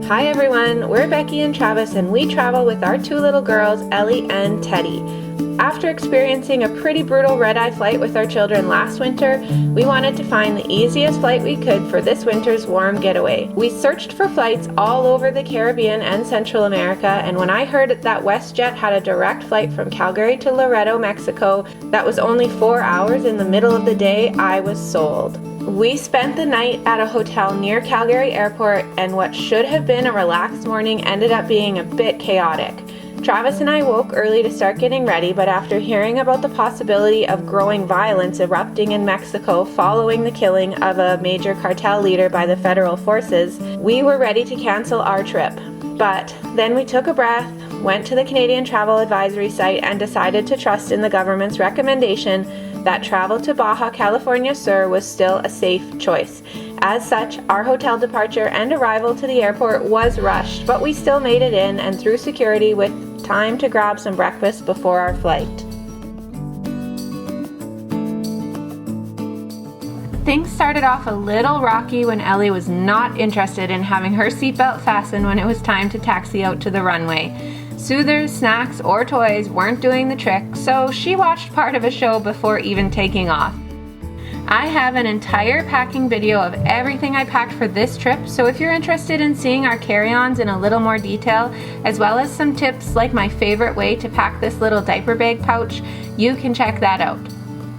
Hi everyone, we're Becky and Travis and we travel with our two little girls, Ellie and Teddy. After experiencing a pretty brutal red-eye flight with our children last winter, we wanted to find the easiest flight we could for this winter's warm getaway. We searched for flights all over the Caribbean and Central America, and when I heard that WestJet had a direct flight from Calgary to Loreto, Mexico, that was only 4 hours in the middle of the day, I was sold. We spent the night at a hotel near Calgary Airport, and what should have been a relaxed morning ended up being a bit chaotic. Travis and I woke early to start getting ready, but after hearing about the possibility of growing violence erupting in Mexico following the killing of a major cartel leader by the federal forces, we were ready to cancel our trip. But then we took a breath, went to the Canadian Travel Advisory site, and decided to trust in the government's recommendation that travel to Baja California Sur was still a safe choice. As such, our hotel departure and arrival to the airport was rushed, but we still made it in and through security with time to grab some breakfast before our flight. Things started off a little rocky when Ellie was not interested in having her seatbelt fastened when it was time to taxi out to the runway. Soothers, snacks, or toys weren't doing the trick, so she watched part of a show before even taking off. I have an entire packing video of everything I packed for this trip, so if you're interested in seeing our carry-ons in a little more detail, as well as some tips like my favorite way to pack this little diaper bag pouch, you can check that out.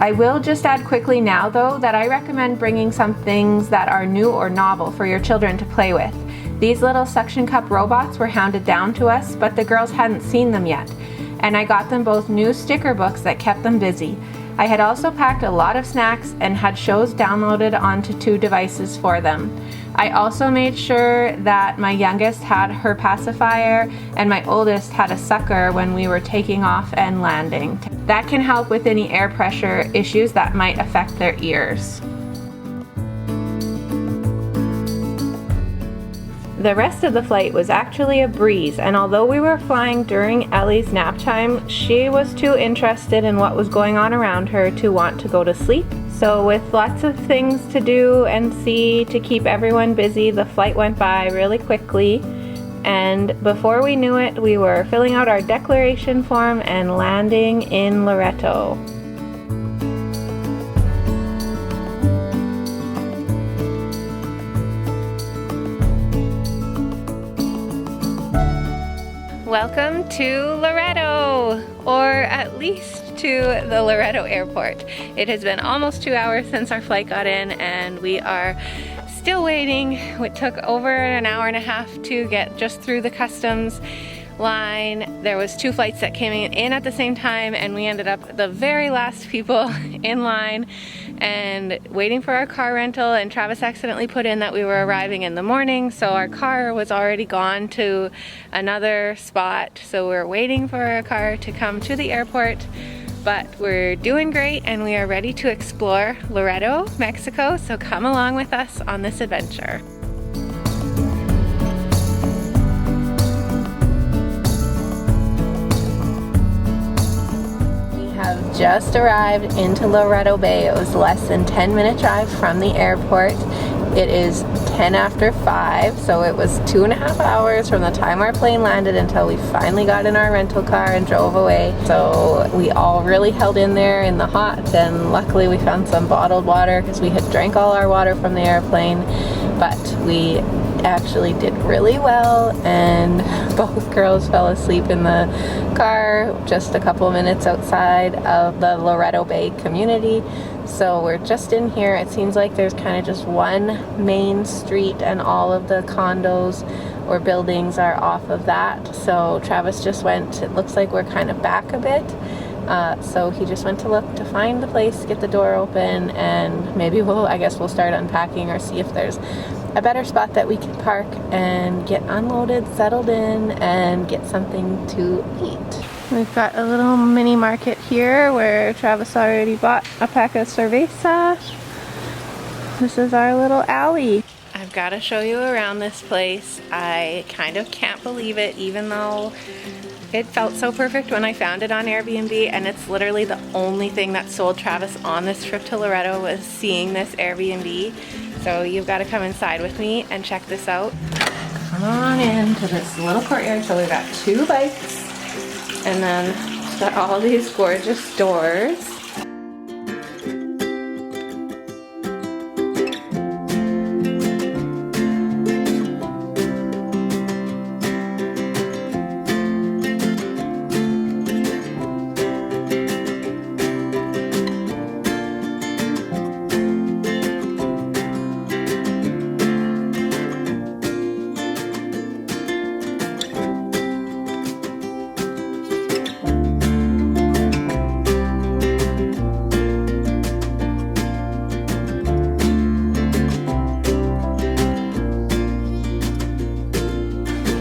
I will just add quickly now though that I recommend bringing some things that are new or novel for your children to play with. These little suction cup robots were handed down to us, but the girls hadn't seen them yet, and I got them both new sticker books that kept them busy. I had also packed a lot of snacks and had shows downloaded onto 2 devices for them. I also made sure that my youngest had her pacifier and my oldest had a sucker when we were taking off and landing. That can help with any air pressure issues that might affect their ears. The rest of the flight was actually a breeze, and although we were flying during Ellie's nap time, she was too interested in what was going on around her to want to go to sleep. So with lots of things to do and see to keep everyone busy, the flight went by really quickly, and before we knew it, we were filling out our declaration form and landing in Loreto. Welcome to Loreto, or at least to the Loreto Airport. It has been almost 2 hours since our flight got in and we are still waiting. It took over an hour and a half to get just through the customs line. There was 2 flights that came in at the same time and we ended up the very last people in line and waiting for our car rental, and Travis accidentally put in that we were arriving in the morning, so our car was already gone to another spot, so we're waiting for our car to come to the airport. But we're doing great and we are ready to explore Loreto, Mexico, so come along with us on this adventure. Just arrived into Loreto Bay. It was less than 10-minute drive from the airport. It is 10 after 5, so it was 2.5 hours from the time our plane landed until we finally got in our rental car and drove away. So we all really held in there in the hot, and luckily we found some bottled water because we had drank all our water from the airplane. But we actually did really well, and both girls fell asleep in the car just a couple of minutes outside of the Loreto Bay community. So we're just in here. It seems like there's kind of just one main street and all of the condos or buildings are off of that. So Travis just went, it looks like we're kind of back a bit. So he just went to look to find the place, get the door open, and maybe I guess we'll start unpacking or see if there's a better spot that we can park and get unloaded, settled in, and get something to eat. We've got a little mini market here where Travis already bought a pack of cerveza. This is our little alley. I've got to show you around this place. I kind of can't believe it, even though it felt so perfect when I found it on Airbnb, and it's literally the only thing that sold Travis on this trip to Loreto was seeing this Airbnb. So you've got to come inside with me and check this out. come on into this little courtyard. So we got 2 bikes, and then got all these gorgeous doors.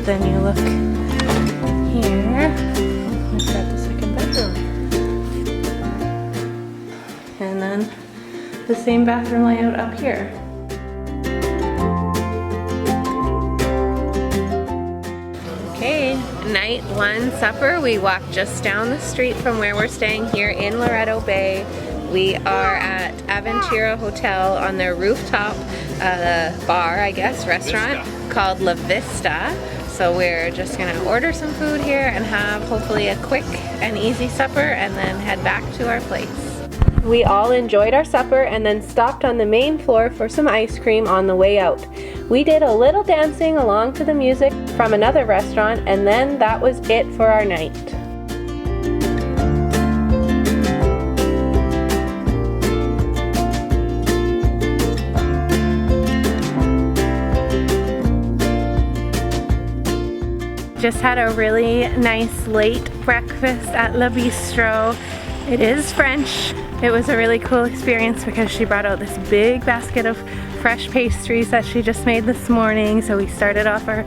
Then you look here, we've got the 2nd bedroom. And then the same bathroom layout up here. Okay, night 1 supper. We walked just down the street from where we're staying here in Loreto Bay. We are at Aventura Hotel on their rooftop bar, I guess, restaurant called La Vista. So we're just gonna order some food here and have hopefully a quick and easy supper and then head back to our place. We all enjoyed our supper and then stopped on the main floor for some ice cream on the way out. We did a little dancing along to the music from another restaurant, and then that was it for our night. Just had a really nice late breakfast at Le Bistro. It is French. It was a really cool experience because she brought out this big basket of fresh pastries that she just made this morning. So we started off our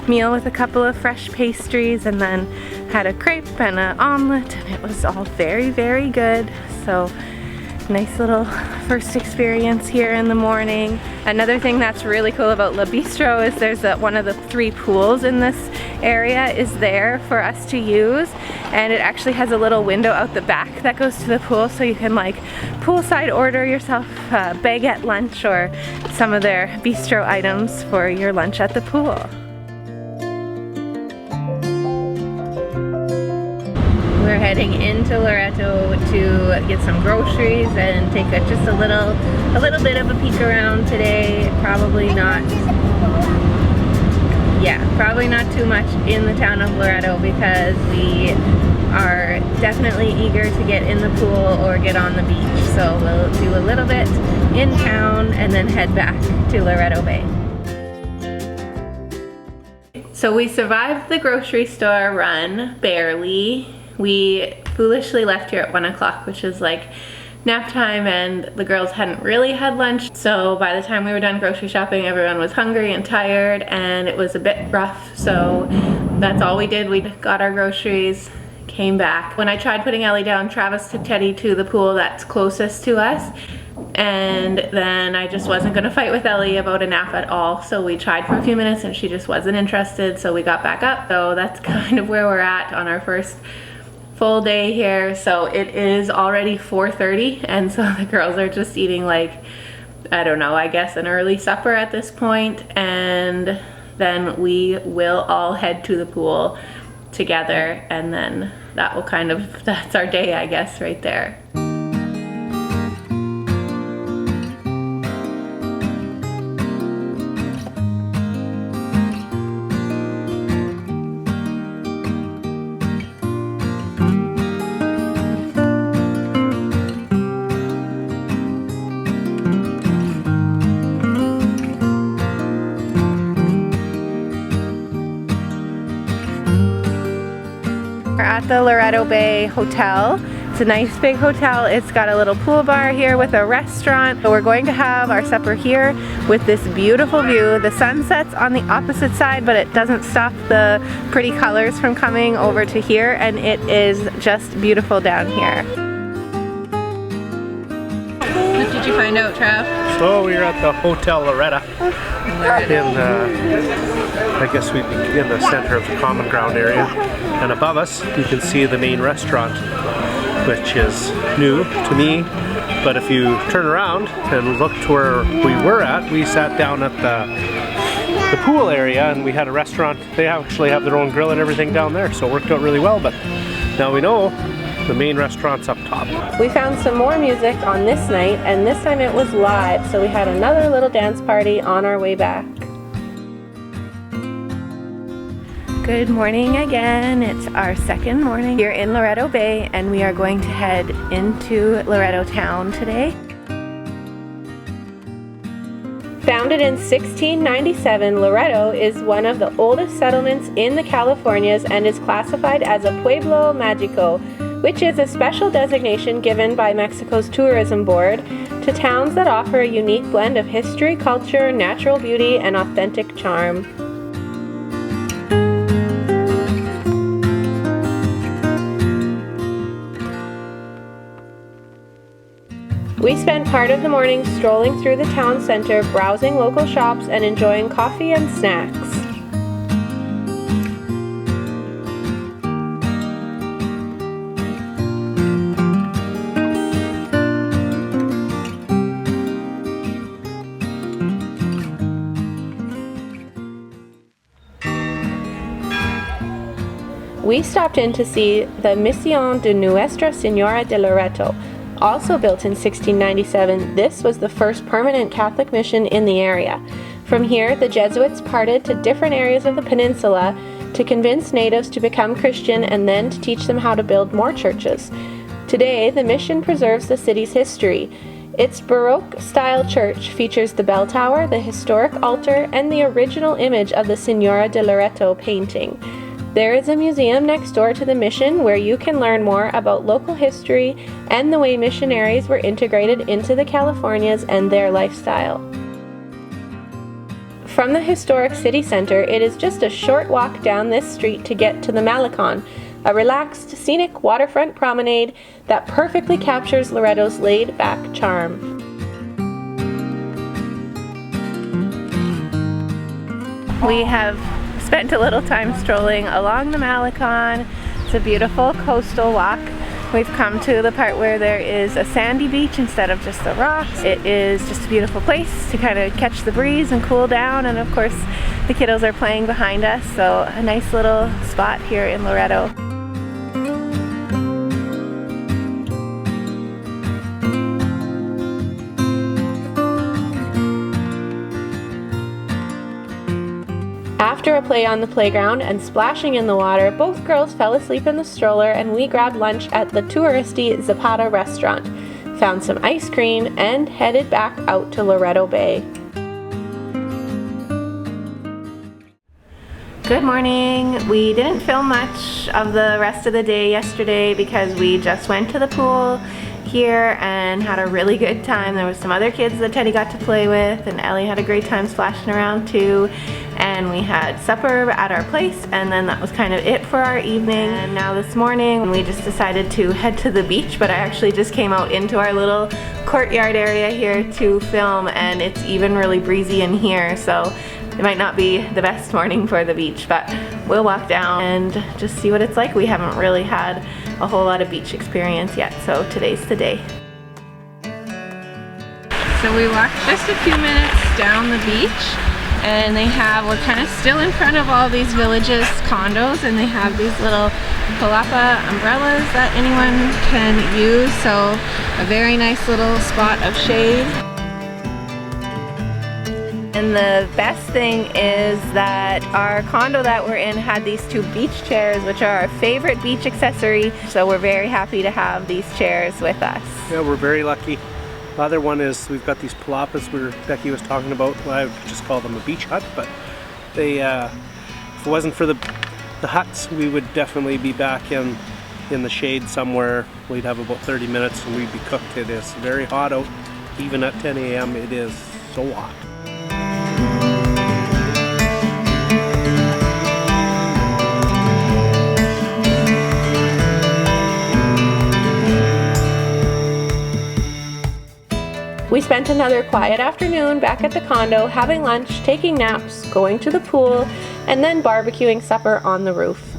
meal with a couple of fresh pastries and then had a crepe and an omelet, and it was all very, very good. So nice little first experience here in the morning. Another thing that's really cool about Le Bistro is there's one of the 3 pools in this area is there for us to use, and it actually has a little window out the back that goes to the pool, so you can like poolside order yourself a baguette lunch or some of their bistro items for your lunch at the pool. We're heading into Loreto to get some groceries and take just a little bit of a peek around today. Probably not too much in the town of Loreto because we are definitely eager to get in the pool or get on the beach. So we'll do a little bit in town and then head back to Loreto Bay. So we survived the grocery store run, barely. We foolishly left here at 1 o'clock, which is like nap time, and the girls hadn't really had lunch. So by the time we were done grocery shopping, everyone was hungry and tired, and it was a bit rough. So that's all we did. We got our groceries, came back. When I tried putting Ellie down, Travis took Teddy to the pool that's closest to us. And then I just wasn't gonna fight with Ellie about a nap at all. So we tried for a few minutes and she just wasn't interested. So we got back up. So that's kind of where we're at on our first full day here. So it is already 4:30, and so the girls are just eating like, I don't know, I guess an early supper at this point, and then we will all head to the pool together, and then that will that's our day, I guess, right there. We're at the Loreto Bay Hotel. It's a nice big hotel. It's got a little pool bar here with a restaurant. So we're going to have our supper here with this beautiful view. The sun sets on the opposite side, but it doesn't stop the pretty colors from coming over to here, and it is just beautiful down here. What did you find out, Trav? So we're at the Hotel Loreto in, I guess we'd be in the center of the common ground area. And above us, you can see the main restaurant, which is new to me. But if you turn around and look to where we were at, we sat down at the the pool area, and we had a restaurant. They actually have their own grill and everything down there, so it worked out really well. But now we know the main restaurant's up top. We found some more music on this night, and this time it was live, so we had another little dance party on our way back. Good morning again. It's our second morning here in Loreto Bay, and we are going to head into Loreto town today. Founded in 1697, Loreto is one of the oldest settlements in the Californias and is classified as a Pueblo Mágico, which is a special designation given by Mexico's tourism board to towns that offer a unique blend of history, culture, natural beauty, and authentic charm. We spent part of the morning strolling through the town center, browsing local shops, and enjoying coffee and snacks. We stopped in to see the Misión de Nuestra Señora de Loreto. Also built in 1697, this was the first permanent Catholic mission in the area. From here, the Jesuits parted to different areas of the peninsula to convince natives to become Christian and then to teach them how to build more churches. Today, the mission preserves the city's history. Its Baroque-style church features the bell tower, the historic altar, and the original image of the Señora de Loreto painting. There is a museum next door to the mission where you can learn more about local history and the way missionaries were integrated into the Californias and their lifestyle. From the historic city center, it is just a short walk down this street to get to the Malecon, a relaxed, scenic waterfront promenade that perfectly captures Loreto's laid-back charm. We have spent a little time strolling along the Malecon. It's a beautiful coastal walk. We've come to the part where there is a sandy beach instead of just the rocks. It is just a beautiful place to kind of catch the breeze and cool down, and of course the kiddos are playing behind us, so a nice little spot here in Loreto. After a play on the playground and splashing in the water, both girls fell asleep in the stroller and we grabbed lunch at the touristy Zapata restaurant, found some ice cream, and headed back out to Loreto Bay. Good morning. We didn't film much of the rest of the day yesterday because we just went to the pool here and had a really good time. There was some other kids that Teddy got to play with, and Ellie had a great time splashing around too. And we had supper at our place, and then that was kind of it for our evening. And now this morning we just decided to head to the beach, but I actually just came out into our little courtyard area here to film, and it's even really breezy in here, so it might not be the best morning for the beach, but we'll walk down and just see what it's like. We haven't really had a whole lot of beach experience yet, so today's the day. So we walked just a few minutes down the beach, and we're kind of still in front of all these villages condos, and they have these little palapa umbrellas that anyone can use, so a very nice little spot of shade. And the best thing is that our condo that we're in had these two beach chairs, which are our favorite beach accessory, so we're very happy to have these chairs with us. Yeah, we're very lucky. The other one is we've got these palapas where Becky was talking about. Well, I would just call them a beach hut, but they, if it wasn't for the huts, we would definitely be back in the shade somewhere. We'd have about 30 minutes and we'd be cooked. It is very hot out. Even at 10 a.m. it is so hot. We spent another quiet afternoon back at the condo, having lunch, taking naps, going to the pool, and then barbecuing supper on the roof.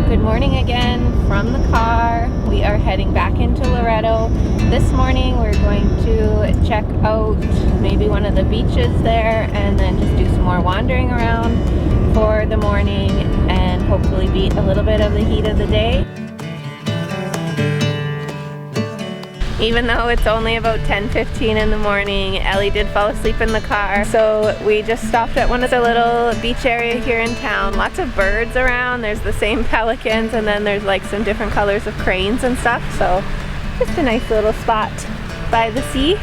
Good morning again from the car. We are heading back into Loreto. This morning we're going to check out maybe one of the beaches there and then just do some more wandering around for the morning and hopefully beat a little bit of the heat of the day. Even though it's only about 10:15 in the morning, Ellie did fall asleep in the car. So we just stopped at one of the little beach area here in town. Lots of birds around. There's the same pelicans, and then there's like some different colors of cranes and stuff. So just a nice little spot by the sea.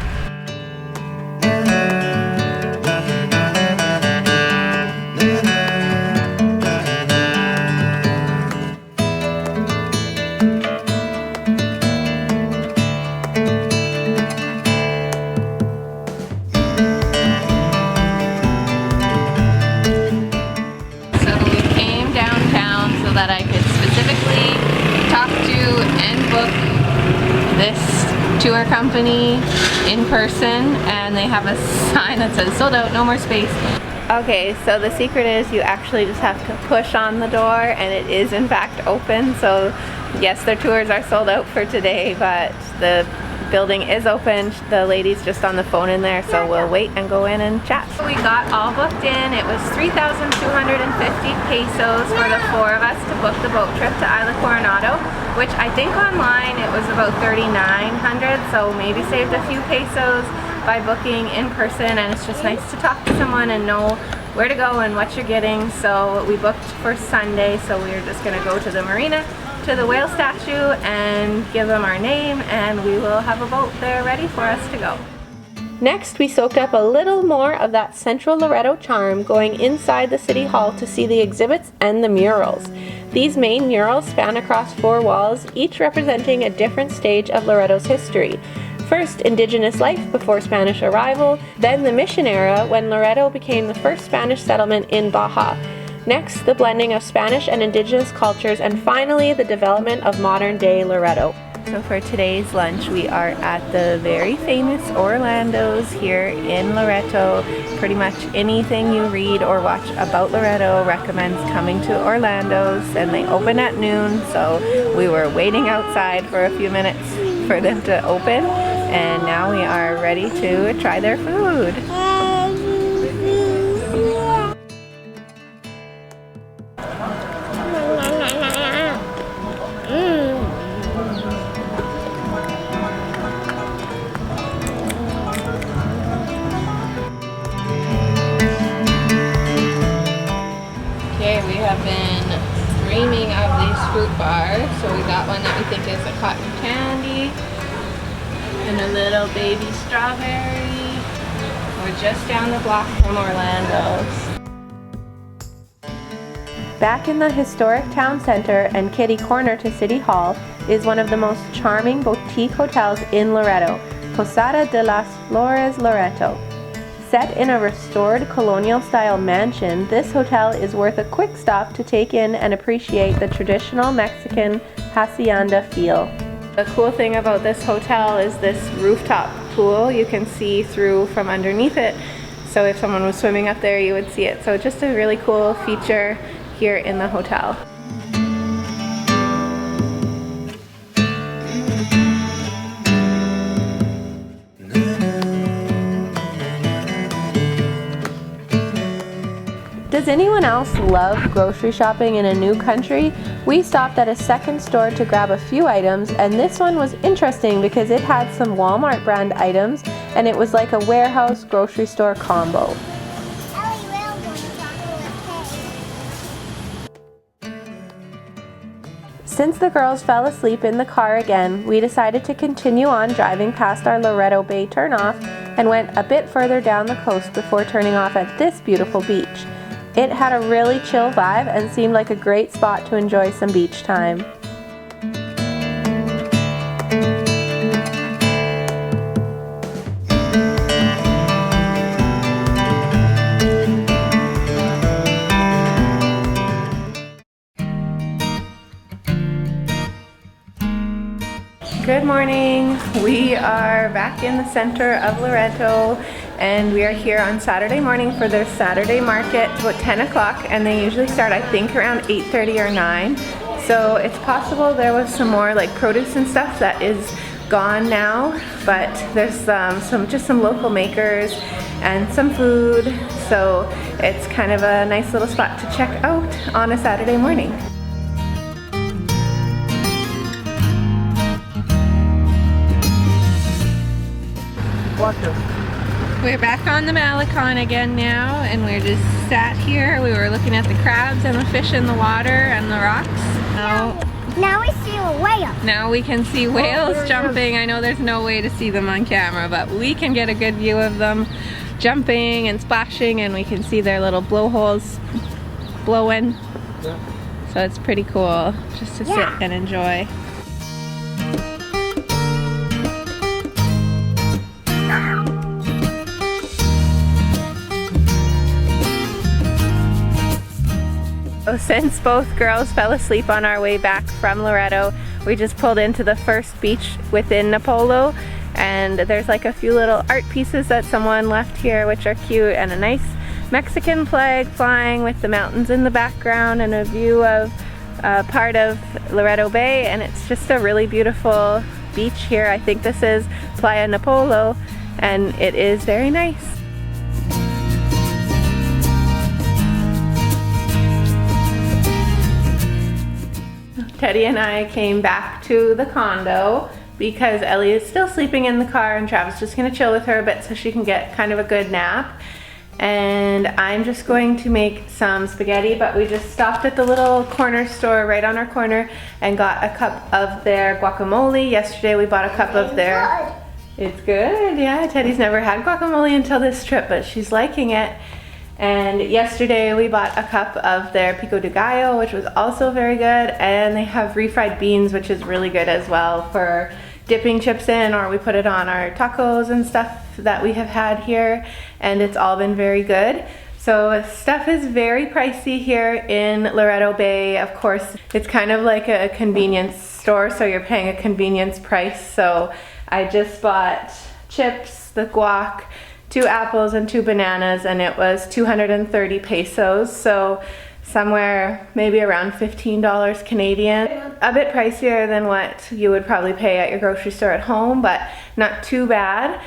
That I could specifically talk to and book this tour company in person, and they have a sign that says sold out, no more space. Okay, so the secret is you actually just have to push on the door and it is in fact open. So yes, their tours are sold out for today, but the building is open. The lady's just on the phone in there, so we'll wait and go in and chat. We got all booked in. It was 3,250 pesos for the 4 of us to book the boat trip to Isla Coronados, which I think online it was about 3,900, so maybe saved a few pesos by booking in person. And it's just nice to talk to someone and know where to go and what you're getting. So we booked for Sunday, so we were just gonna go to the marina, to the whale statue, and give them our name, and we will have a boat there ready for us to go. Next, we soaked up a little more of that central Loreto charm, going inside the city hall to see the exhibits and the murals. These main murals span across 4 walls, each representing a different stage of Loreto's history. First, indigenous life before Spanish arrival, then the mission era when Loreto became the first Spanish settlement in Baja. Next, the blending of Spanish and indigenous cultures, and finally, the development of modern-day Loreto. So for today's lunch, we are at the very famous Orlando's here in Loreto. Pretty much anything you read or watch about Loreto recommends coming to Orlando's, and they open at noon, so we were waiting outside for a few minutes for them to open, and now we are ready to try their food. We have been dreaming of these fruit bars, so we got one that we think is a cotton candy and a little baby strawberry. We're just down the block from Orlando's. Back in the historic town center and kitty corner to City Hall is one of the most charming boutique hotels in Loreto, Posada de las Flores Loreto. Set in a restored colonial-style mansion, this hotel is worth a quick stop to take in and appreciate the traditional Mexican hacienda feel. The cool thing about this hotel is this rooftop pool. You can see through from underneath it, so if someone was swimming up there, you would see it. So just a really cool feature here in the hotel. Does anyone else love grocery shopping in a new country? We stopped at a second store to grab a few items, and this one was interesting because it had some Walmart brand items, and it was like a warehouse grocery store combo. Since the girls fell asleep in the car again, we decided to continue on driving past our Loreto Bay turnoff and went a bit further down the coast before turning off at this beautiful beach. It had a really chill vibe and seemed like a great spot to enjoy some beach time. Good morning. We are back in the center of Loreto, and we are here on Saturday morning for their Saturday market about 10 o'clock, and they usually start I think around 8:30 or 9. So it's possible there was some more like produce and stuff that is gone now, but there's just some local makers and some food, so it's kind of a nice little spot to check out on a Saturday morning. We're back on the Malecon again now, and we're just sat here. We were looking at the crabs and the fish in the water and the rocks. Now we see a whale. Now we can see whales jumping. I know there's no way to see them on camera, but we can get a good view of them jumping and splashing, and we can see their little blowholes blowing. So it's pretty cool just to sit and enjoy. So since both girls fell asleep on our way back from Loreto, we just pulled into the first beach within Napolo, and there's like a few little art pieces that someone left here which are cute, and a nice Mexican flag flying with the mountains in the background and a view of part of Loreto Bay, and it's just a really beautiful beach here. I think this is Playa Napolo, and it is very nice. Teddy and I came back to the condo because Ellie is still sleeping in the car, and Travis is just gonna chill with her a bit so she can get kind of a good nap. And I'm just going to make some spaghetti, but we just stopped at the little corner store right on our corner and got a cup of their guacamole. Yesterday we bought a cup of their... It's good, yeah. Teddy's never had guacamole until this trip, but she's liking it. And yesterday we bought a cup of their pico de gallo, which was also very good. And they have refried beans, which is really good as well for dipping chips in, or we put it on our tacos and stuff that we have had here. And it's all been very good. So stuff is very pricey here in Loreto Bay. Of course, it's kind of like a convenience store, so you're paying a convenience price. So I just bought chips, the guac, 2 apples and 2 bananas, and it was 230 pesos, so somewhere maybe around $15 Canadian. A bit pricier than what you would probably pay at your grocery store at home, but not too bad.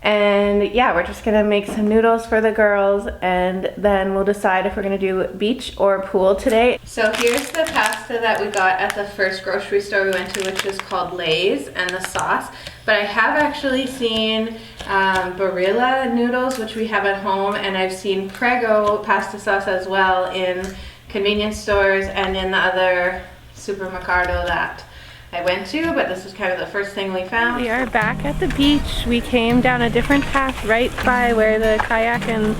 And yeah, we're just gonna make some noodles for the girls, and then we'll decide if we're gonna do beach or pool today. So here's the pasta that we got at the first grocery store we went to, which is called Lay's, and the sauce. But I have actually seen Barilla noodles, which we have at home, and I've seen Prego pasta sauce as well in convenience stores and in the other supermercado that I went to, but this is kind of the first thing we found. We are back at the beach. We came down a different path right by where the kayak and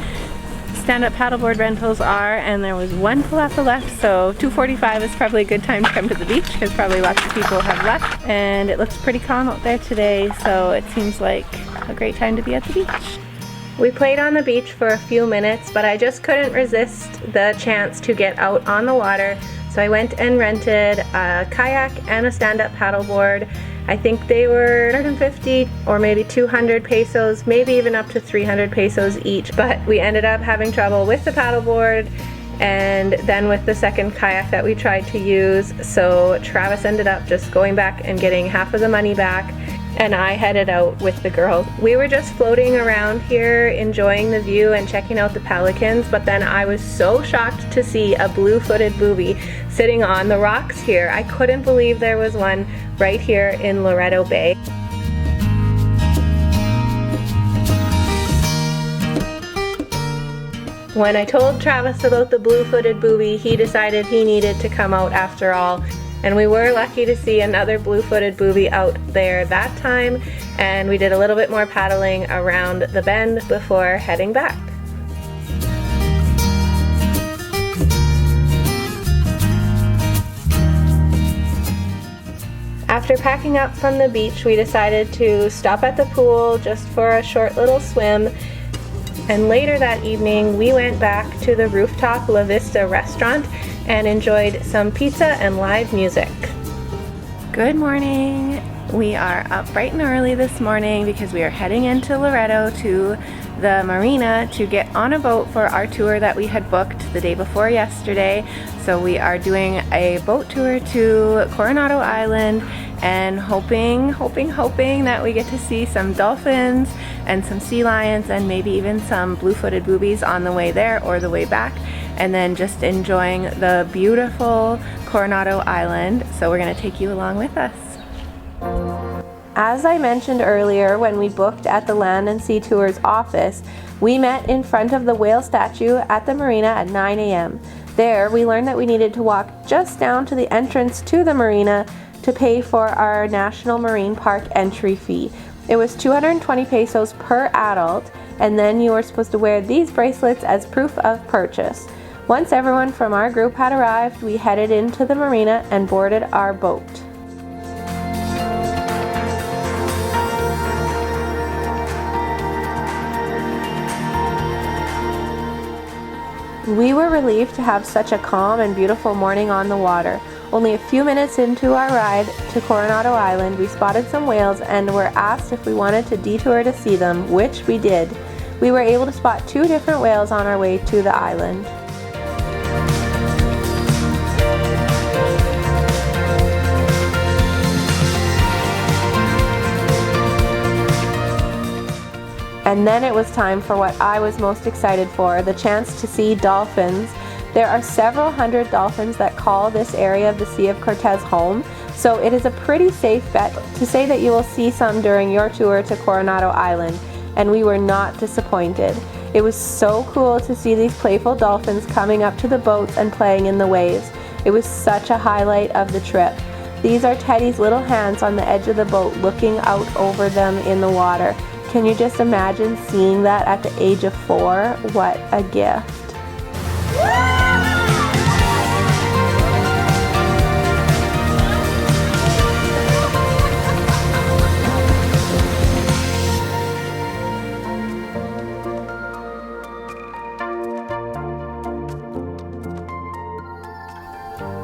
stand-up paddleboard rentals are, and there was one pull off the left, so 2:45 is probably a good time to come to the beach because probably lots of people have left, and it looks pretty calm out there today, so it seems like a great time to be at the beach. We played on the beach for a few minutes, but I just couldn't resist the chance to get out on the water, so I went and rented a kayak and a stand-up paddleboard. I think they were 150 or maybe 200 pesos, maybe even up to 300 pesos each, but we ended up having trouble with the paddleboard and then with the second kayak that we tried to use, so Travis ended up just going back and getting half of the money back, and I headed out with the girls. We were just floating around here enjoying the view and checking out the pelicans, but then I was so shocked to see a blue-footed booby sitting on the rocks here. I couldn't believe there was one right here in Loreto Bay. When I told Travis about the blue-footed booby, he decided he needed to come out after all. And we were lucky to see another blue-footed booby out there that time, and we did a little bit more paddling around the bend before heading back. After packing up from the beach, we decided to stop at the pool just for a short little swim. And later that evening, we went back to the rooftop La Vista restaurant and enjoyed some pizza and live music. Good morning. We are up bright and early this morning because we are heading into Loreto to the marina to get on a boat for our tour that we had booked the day before yesterday. So we are doing a boat tour to Coronado Island and hoping that we get to see some dolphins and some sea lions and maybe even some blue-footed boobies on the way there or the way back, and then just enjoying the beautiful Coronado Island. So we're going to take you along with us. As I mentioned earlier, when we booked at the Land and Sea Tours office, we met in front of the whale statue at the marina at 9 a.m. There, we learned that we needed to walk just down to the entrance to the marina to pay for our National Marine Park entry fee. It was 220 pesos per adult, and then you were supposed to wear these bracelets as proof of purchase. Once everyone from our group had arrived, we headed into the marina and boarded our boat. We were relieved to have such a calm and beautiful morning on the water. Only a few minutes into our ride to Coronado Island, we spotted some whales and were asked if we wanted to detour to see them, which we did. We were able to spot 2 different whales on our way to the island. And then it was time for what I was most excited for, the chance to see dolphins. There are several hundred dolphins that call this area of the Sea of Cortez home, so it is a pretty safe bet to say that you will see some during your tour to Coronado Island, and we were not disappointed. It was so cool to see these playful dolphins coming up to the boats and playing in the waves. It was such a highlight of the trip. These are Teddy's little hands on the edge of the boat looking out over them in the water. Can you just imagine seeing that at the age of 4? What a gift.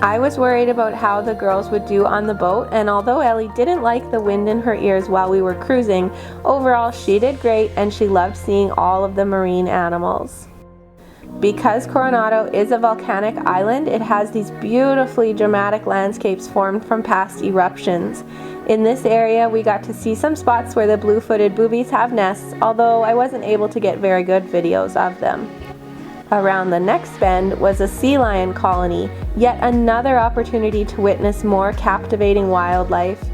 I was worried about how the girls would do on the boat, and although Ellie didn't like the wind in her ears while we were cruising, overall she did great and she loved seeing all of the marine animals. Because Coronado is a volcanic island, it has these beautifully dramatic landscapes formed from past eruptions. In this area, we got to see some spots where the blue-footed boobies have nests, although I wasn't able to get very good videos of them. Around the next bend was a sea lion colony, yet another opportunity to witness more captivating wildlife.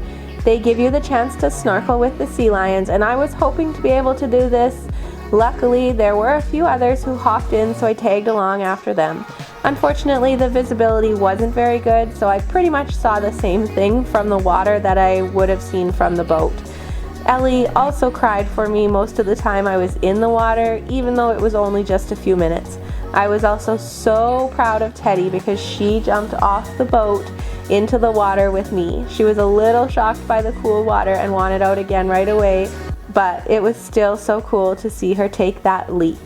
They give you the chance to snorkel with the sea lions, and I was hoping to be able to do this. Luckily, there were a few others who hopped in, so I tagged along after them. Unfortunately, the visibility wasn't very good, so I pretty much saw the same thing from the water that I would have seen from the boat. Ellie also cried for me most of the time I was in the water, even though it was only just a few minutes. I was also so proud of Teddy because she jumped off the boat into the water with me. She was a little shocked by the cool water and wanted out again right away, but it was still so cool to see her take that leap.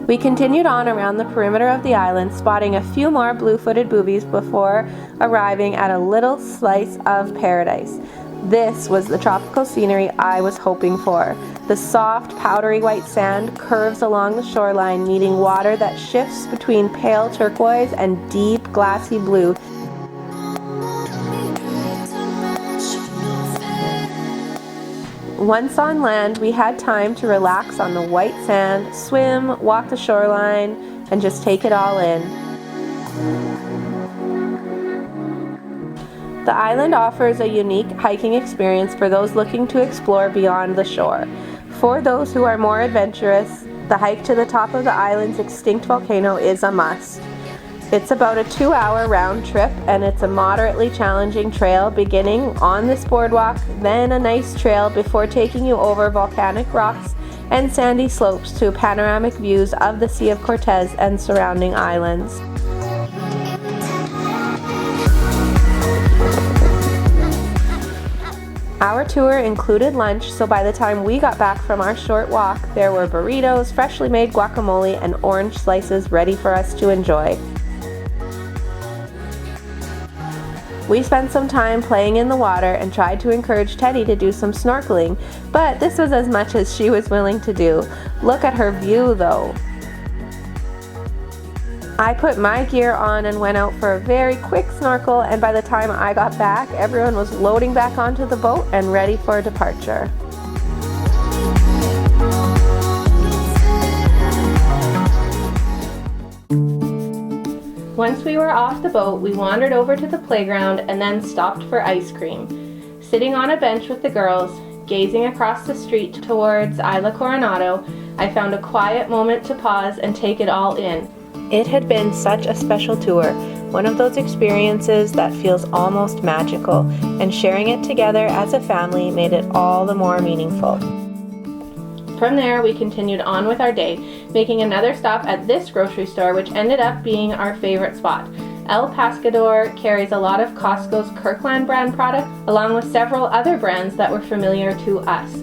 We continued on around the perimeter of the island, spotting a few more blue-footed boobies before arriving at a little slice of paradise. This was the tropical scenery I was hoping for. The soft, powdery white sand curves along the shoreline, meeting water that shifts between pale turquoise and deep, glassy blue. Once on land, we had time to relax on the white sand, swim, walk the shoreline, and just take it all in. The island offers a unique hiking experience for those looking to explore beyond the shore. For those who are more adventurous, the hike to the top of the island's extinct volcano is a must. It's about a 2-hour round trip, and it's a moderately challenging trail beginning on this boardwalk, then a nice trail before taking you over volcanic rocks and sandy slopes to panoramic views of the Sea of Cortez and surrounding islands. Our tour included lunch, so by the time we got back from our short walk, there were burritos, freshly made guacamole, and orange slices ready for us to enjoy. We spent some time playing in the water and tried to encourage Teddy to do some snorkeling, but this was as much as she was willing to do. Look at her view though. I put my gear on and went out for a very quick snorkel, and by the time I got back, everyone was loading back onto the boat and ready for departure. Once we were off the boat, we wandered over to the playground and then stopped for ice cream. Sitting on a bench with the girls, gazing across the street towards Isla Coronado, I found a quiet moment to pause and take it all in. It had been such a special tour, one of those experiences that feels almost magical, and sharing it together as a family made it all the more meaningful. From there, we continued on with our day, making another stop at this grocery store, which ended up being our favorite spot. El Pescador carries a lot of Costco's Kirkland brand products, along with several other brands that were familiar to us.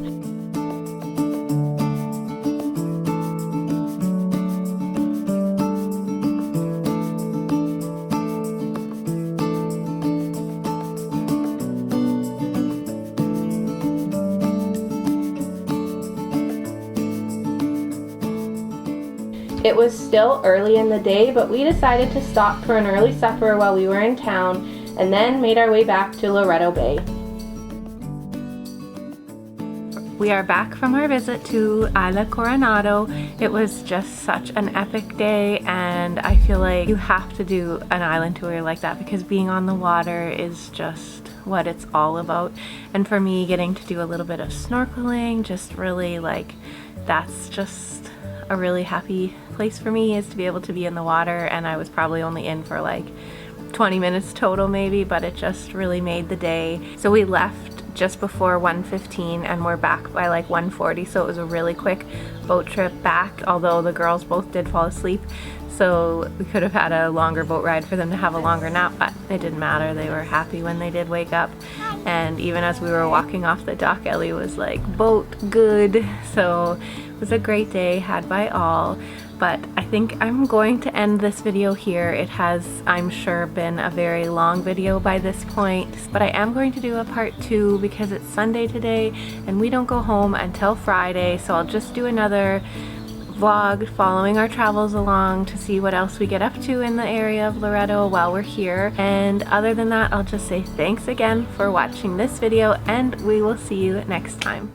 It was still early in the day, but we decided to stop for an early supper while we were in town, and then made our way back to Loreto Bay. We are back from our visit to Isla Coronado. It was just such an epic day, and I feel like you have to do an island tour like that because being on the water is just what it's all about. And for me, getting to do a little bit of snorkeling, just really like, that's just a really happy place for me, is to be able to be in the water. And I was probably only in for like 20 minutes total maybe, but it just really made the day. So we left just before 1:15 and we're back by like 1:40, so it was a really quick boat trip back, although the girls both did fall asleep, so we could have had a longer boat ride for them to have a longer nap, but it didn't matter. They were happy when they did wake up. And even as we were walking off the dock, Ellie was like, boat good. So it was a great day had by all. But I think I'm going to end this video here. It has, I'm sure, been a very long video by this point, but I am going to do a part 2 because it's Sunday today and we don't go home until Friday, so I'll just do another vlog following our travels along to see what else we get up to in the area of Loreto while we're here. And other than that, I'll just say thanks again for watching this video, and we will see you next time.